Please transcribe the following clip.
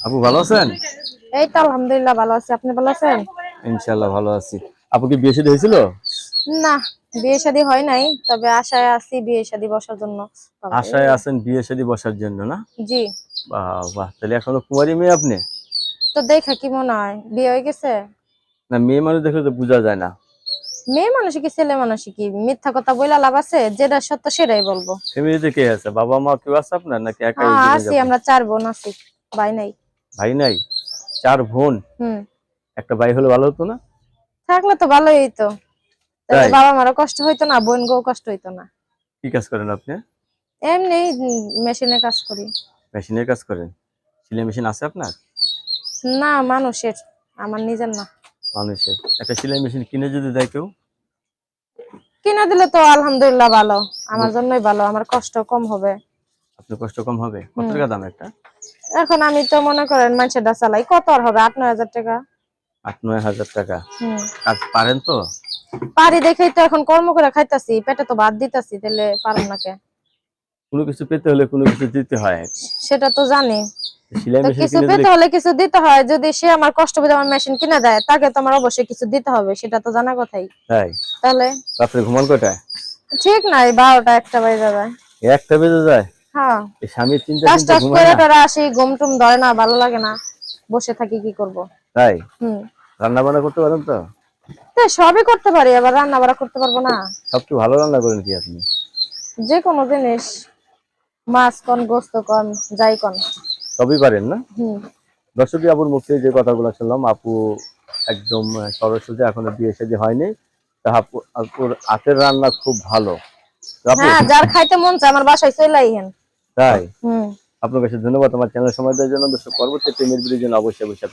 আপু ভালো আছেন? এই তো আলহামদুলিল্লাহ ভালো আছি। আপনি ভালো আছেন? ইনশাআল্লাহ ভালো আছি। আপু কি বিয়ে শাদী হয়েছিল? না, বিয়ে শাদী হয় নাই, তবে আশায় আছি বিয়ে শাদী বসার জন্য। বাবারে। আশায় আছেন বিয়ে শাদী বসার জন্য না? জি। বাহ বাহ, তাহলে এখনো কুমারী মেয়ে আপনি? তো দেখা কি মনে হয় বিয়ে হয়ে গেছে? না, মেয়ে মানুষ দেখলে তো বোঝা যায় না। মেয়ে মানুষ কি ছেলে মানুষ কি মিথ্যা কথা বইলা লাভ আছে? যেটা সত্য সেটাই বলবো। ফ্যামিলিতে কে আছে? বাবা মা কেউ আছে আপনার নাকি একাই হ্যাঁ জীবন আছি, যাপন? আমরা 4 বোন আছি, ভাই নাই। ভাই নাই? 4 বোন? হুম। একটা ভাই হলে ভালো হতো না? থাকলে তো ভালোই হইতো, তাহলে তাই? বাবা মারও কষ্ট হইতো না, বোন গো কষ্ট হইতো না। কি কাজ করেন আপনি? এমনি মেশিনে কাজ করি। মেশিনের কাজ করেন? সেলাই মেশিন আছে আপনার? না, মানুষের, আমার নিজের না। মানুষের একটা সেলাই মেশিন কিনে যদি দেয় কেউ? কিনা দিলে তো আলহামদুলিল্লাহ ভালো, আমার আপু- জন্যই ভালো, আমার কষ্ট কম হবে। আপনার কষ্ট কম হবে? কত হুম। টাকা দাম একটা? এখন আমি তো মনে করেন মানুষেরটা চালাই, কত আর হবে, 8-9 হাজার টাকা। 8-9 হাজার টাকা? হুম। কাজ পারেন তো? পারি দেখেই তো এখন কর্ম করে খাইতাছি, পেটে তো ভাত দিতাছি, তাহলে পারুম না কে? কোনো কিছু পেতে হলে কোনো কিছু দিতে হয়। সেটা তো জানি। সেলাই তো মেশিন কিছু কিনে দিলে? পেতে হলে কিছু দিতে হয়, যদি সে আমার কষ্ট পেতে আমার মেশিন কিনে দেয়, তাকে তো আমার অবশ্যই কিছু দিতে হবে, সেটা তো জানা কথাই। তাই? তাহলে রাত্রে ঘুমান কয়টায়? ঠিক নাই, 12টা 1টা বেজে যাবে। একটা বেজে যায়? হ্যাঁ। এই স্বামীর চিন্তা কাজ চিন্তা টাজ ঘুমায় করে না? টোরা আসি, ঘুম টুম ধরে না, ভালো লাগে না, বসে থাকি, কি করব। তাই? হুম। রান্না বান্না করতে পারেন তো? তো সবই করতে পারি, আবার রান্না বাড়া করতে পারবো না? সবচেয়ে ভালো রান্না করেন কি আপনি? যে কোনো জিনিস, মাছ কন গোস্ত কন, যাই কন। সবই পারেন না? হুম। দর্শকই আপুর মুখ থেকে যে কথাগুলো শুনলাম, আপু একদম সরল সোজা, এখনো বিয়ে শাদী হয়নি। তা আপুর হাতের রান্না খুব ভালো। তো আপু, হ্যাঁ, যার খাইতে মন চায় আমার বাসায় চলে আইহেন। তাই? হুম। আপনার কাছে ধন্যবাদ আমার চ্যানেল সময় দেওয়ার জন্য। দর্শক, পরবর্তী প্রেমের ভিডিওর জন্য অবশ্যই অবশ্যই